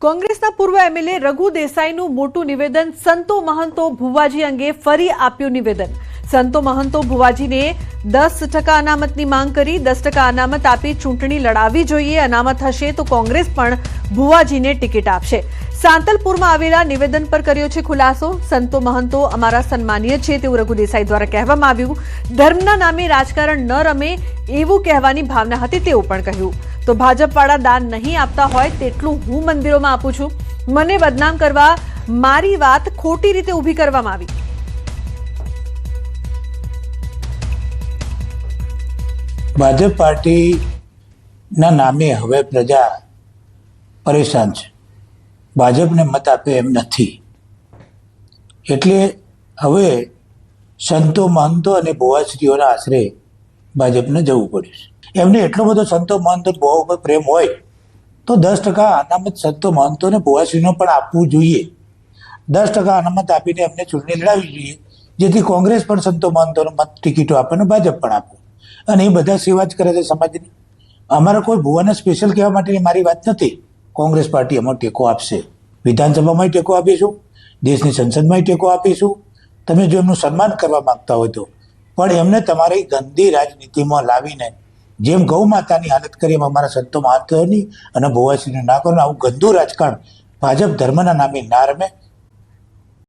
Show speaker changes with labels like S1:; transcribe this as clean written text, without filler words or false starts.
S1: કોંગ્રેસના પૂર્વ એમએલએ રઘુ દેસાઈનું મોટું નિવેદન સંતો મહંતો ભુવાજી અંગે ફરી આપ્યું નિવેદન। સંતો મહંતો ભુવાજીને 10% અનામતની માંગ કરી 10% અનામત આપી ચૂંટણી લડાવવી જોઈએ। અનામત હશે તો કોંગ્રેસ પણ ભુવાજીને ટિકિટ આપશે। સાંતલપુરમાં આવેલા નિવેદન પર કર્યો છે ખુલાસો। સંતો મહંતો અમારા સન્માનીય છે તેવું રઘુ દેસાઈ દ્વારા કહેવામાં આવ્યું। ધર્મના નામે રાજકારણ ન રમે એવું કહેવાની ભાવના હતી તેવું પણ કહ્યું। તો ભાજપવાળા દાન નહીં આપતા હોય તેટલું હું મંદિરોમાં આપું છું। મને બદનામ કરવા મારી વાત ખોટી રીતે ઊભી કરવામાં આવી।
S2: ભાજપ પાર્ટીના નામે હવે પ્રજા પરેશાન છે। ભાજપને મત આપે એમ નથી, એટલે હવે સંતો મહંતો અને ભુવાશ્રીઓના આશરે ભાજપને જવું પડ્યું છે। એમને એટલો બધો સંતો મહંતો ભુવા ઉપર પ્રેમ હોય તો 10% અનામત સંતો મહંતો ને ભુવાશ્રીનો પણ આપવું જોઈએ। 10% અનામત આપીને એમને ચૂંટણી લડાવવી જોઈએ, જેથી કોંગ્રેસ પણ સંતો મહંતોને મત ટિકિટો આપે અને ભાજપ પણ આપે, અને એ બધા સેવા જ કરે છે સમાજની। અમારે કોઈ ભુવાને સ્પેશિયલ કહેવા માટેની મારી વાત નથી। કોંગ્રેસ પાર્ટી એમાં ટેકો આપશે, વિધાનસભામાં ટેકો આપીશું, દેશની સંસદમાં ટેકો આપીશું। તમે જો એમનું સન્માન કરવા માંગતા હોય તો, પણ એમને તમારી ગંદી રાજનીતિમાં લાવીને જેમ ગૌ માતાની હાલત કરી એમ અમારા સંતો મહંતોની અને ભુવાશ્રીને ના કરો। આવું ગંદુ રાજકારણ ભાજપ ધર્મના નામે ના રમે।